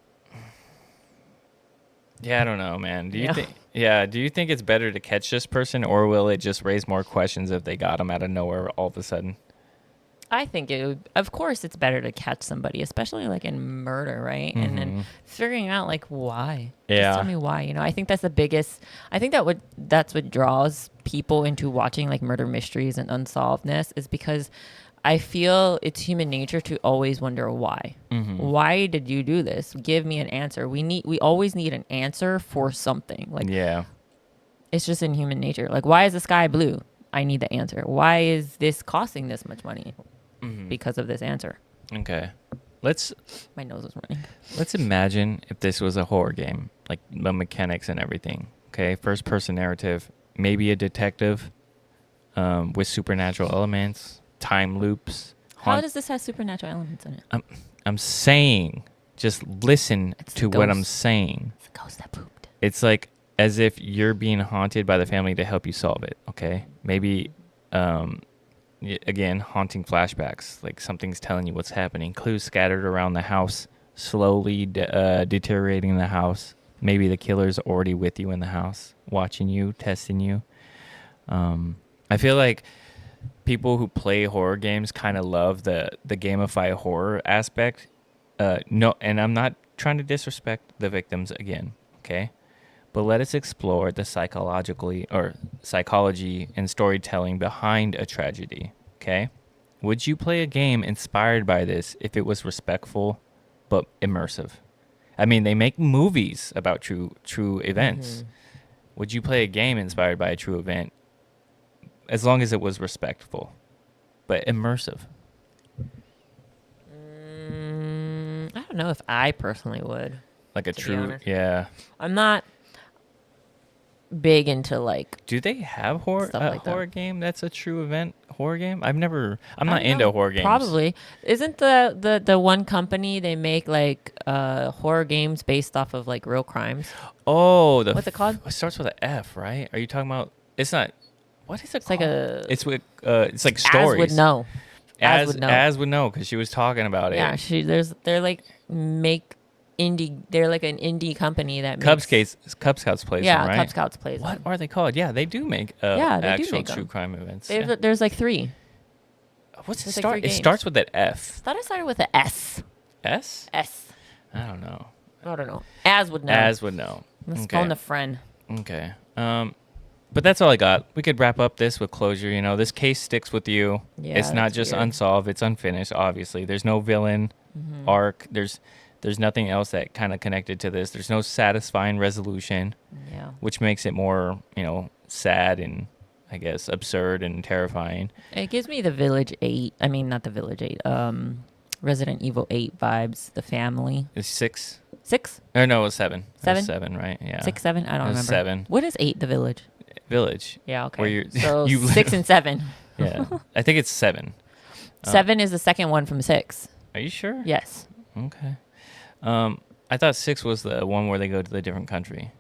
Yeah, I don't know, man. Do you Yeah. think? Yeah. Do you think it's better to catch this person, or will it just raise more questions if they got him out of nowhere all of a sudden? I think of course, it's better to catch somebody, especially like in murder, right? And then figuring out like why. Yeah. Just tell me why. I think that's the biggest. I think that's what draws people into watching like murder mysteries and unsolvedness is because I feel it's human nature to always wonder why. Why did you do this? Give me an answer. We always need an answer for something. Like Yeah. it's just in human nature. Like why is the sky blue? I need the answer. Why is this costing this much money? Because of this answer. Okay. Let's My nose is running. imagine if this was a horror game, like the mechanics and everything. Okay, first person narrative, maybe a detective, with supernatural elements, time loops. How does this have supernatural elements in it? I'm saying, just listen It's to the what I'm ghost. saying. It's a ghost that pooped. It's like as if you're being haunted by the family to help you solve it. Okay, maybe again, haunting flashbacks, like something's telling you what's happening, clues scattered around the house, slowly deteriorating the house. Maybe the killer's already with you in the house, watching you, testing you. I feel like people who play horror games kind of love the gamify horror aspect. No, and I'm not trying to disrespect the victims again, okay? But let us explore the psychology and storytelling behind a tragedy, okay? Would you play a game inspired by this if it was respectful but immersive? I mean, they make movies about true events. Would you play a game inspired by a true event? As long as it was respectful, but immersive. I don't know if I personally would. Like a To be true, honest. yeah. I'm not big into like Do they have Stuff like that. horror game that's a true event horror game? I'm I not don't into know. horror games. Probably. Isn't the one company they make like horror games based off of like real crimes? Oh, What's it called? It starts with an F, right? Are you talking about? It's not. What is it It's called? like a It's with. It's like stories. Az would know. Az would know. Az would know because she was talking about Yeah, it. they're like make indie. They're like an indie company that Cub makes, Scouts plays Yeah, them, right? Cub Scouts plays What them. are they called? Yeah, they do make Yeah, they do actual make 'em. true crime events. They've- Yeah. There's like 3. What's it there's like start? 3 It games. starts with that F. I thought I started with a S. S? S. I don't know. I don't know. Az would know. Az would know. Let's Okay. phone a friend. Okay. But that's all I got. We could wrap up this with closure. You know, this case sticks with you. Yeah, It's not that's just weird. unsolved. It's unfinished. Obviously, there's no villain arc. There's nothing else that kind of connected to this. There's no satisfying resolution, Yeah. which makes it more, sad and I guess absurd and terrifying. It gives me the Village 8. I mean, not the Village 8. Resident Evil 8 vibes. The family. It's 6. 6? Or no, it was 7. It 7? was 7, right? Yeah. 6, 7? I don't It was remember. 7. What is 8? The Village. Village. Yeah. Okay. Where you're- so you 6 and 7. Yeah. I think it's 7. 7 is the second one from 6. Are you sure? Yes. Okay. I thought 6 was the one where they go to the different country.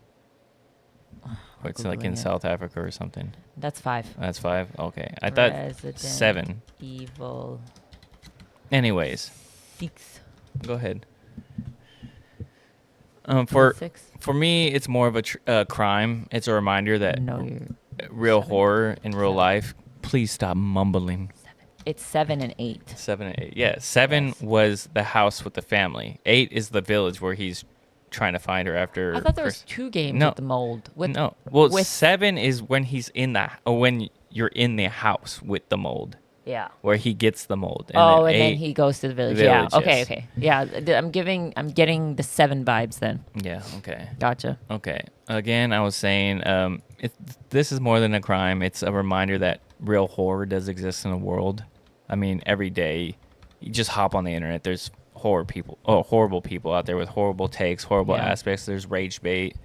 Where it's like in Googling it. South Africa or something. That's 5. That's 5. Okay. I thought Resident 7. Evil Anyways, 6. go ahead. For 6. for me, it's more of a crime. It's a reminder that No, you're. real 7. horror in real 7. life. Please stop mumbling. It's 7 and 8. 7 and 8. Yeah, 7 Yes. was the house with the family. 8 is the village where he's trying to find her after. I thought there was first- 2 games No. with the mold. No. Well, with- 7 is when he's when you're in the house with the mold, Yeah. where he gets the mold. And then 8 he goes to the village. Village, Yeah. Okay. yes. Okay. Yeah. I'm getting the 7 vibes then. Yeah. Okay. Gotcha. Okay. Again, I was saying, this is more than a crime. It's a reminder that real horror does exist in the world. I mean, every day, you just hop on the internet. There's horrible people out there with horrible takes, horrible Yeah. aspects. There's rage bait.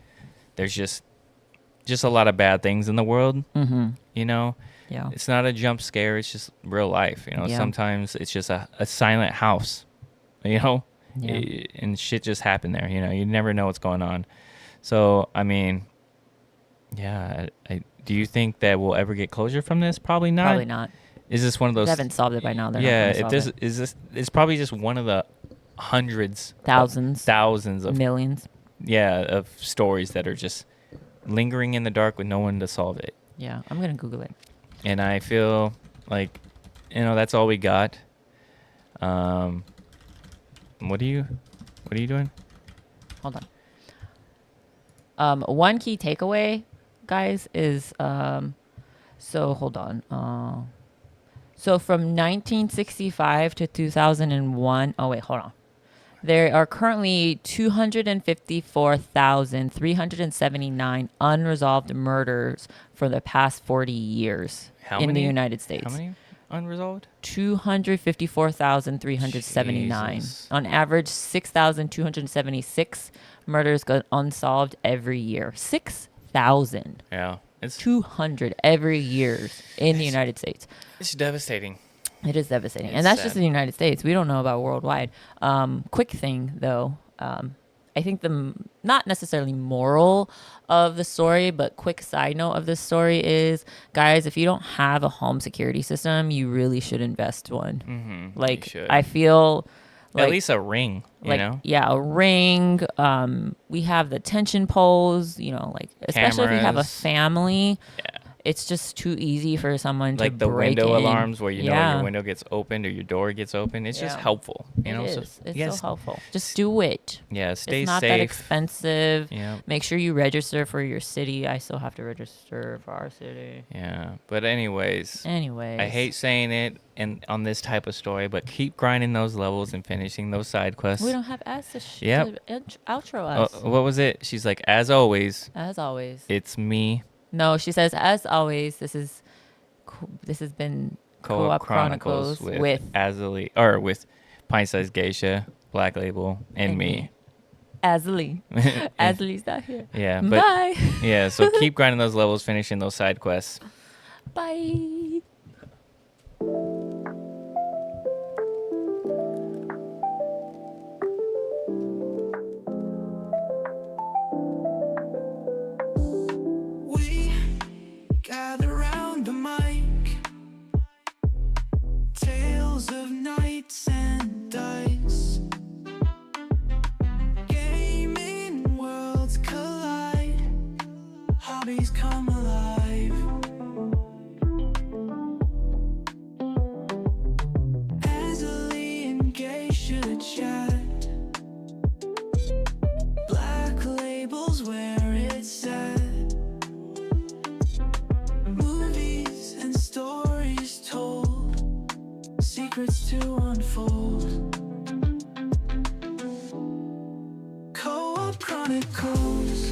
There's just a lot of bad things in the world. Mm-hmm. You know, Yeah. it's not a jump scare. It's just real life. You know, Yeah. sometimes it's just a silent house. You know, Yeah. and shit just happened there. You know, you never know what's going on. So I mean, yeah. Do you think that we'll ever get closure from this? Probably not. Probably not. Is this one of those? They haven't solved it by now. They're Yeah. not If gonna this solve it. is this, it's probably just one of the hundreds, Thousands of millions. of stories that are just lingering in the dark with no one to solve it. Yeah. I'm gonna Google it. And I feel like, that's all we got. What are you doing? Hold on. One key takeaway, guys, is so hold on. So from 1965 to 2001. Oh wait, hold on. There are currently 254,379 unresolved murders for the past 40 years How in many? the United States. How many unresolved? 254,379. Jesus. On average, 6,276 murders go unsolved every year. 6,200 Yeah. It's every year in the United States. devastating. It is devastating. It's And that's sad. just in the United States. We don't know about worldwide. Quick thing, though. I think not necessarily moral of the story, but quick side note of this story is, guys, if you don't have a home security system, you really should invest one. Mm-hmm. Like, I feel like at least a ring, you know? yeah, a ring. We have the tension poles, like especially if you have a Cameras. family. Yeah. it's just too easy for someone to like the break window in. alarms where you know Yeah. your window gets opened or your door gets open. It's just Yeah. helpful, you know. It So is. It's yes, so helpful. Just do it. yeah, stay It's not that safe. expensive. Yeah, Make sure you register for your city. I still have to register for our city. yeah. But anyways, Anyways. I hate saying it and on this type of story, but keep grinding those levels and finishing those side quests. We don't have ads to, Yep. to outro us. What was it? She's like, as always, As always. it's me. No, she says, as always, this has been Co-op Co-op Chronicles Chronicles with Azali, or with Pint-Sized Geisha, Black Label, and me. Azalee. Azalee's not here. Yeah, but Bye. yeah, so keep grinding those levels, finishing those side quests. Bye. We gather round the mic, tales of knights and dice. Gaming worlds collide, hobbies come alive. Azalee and Geisha chat, Black Label's where it's at. Movies and stories told, secrets to unfold. Co-op Chronicles.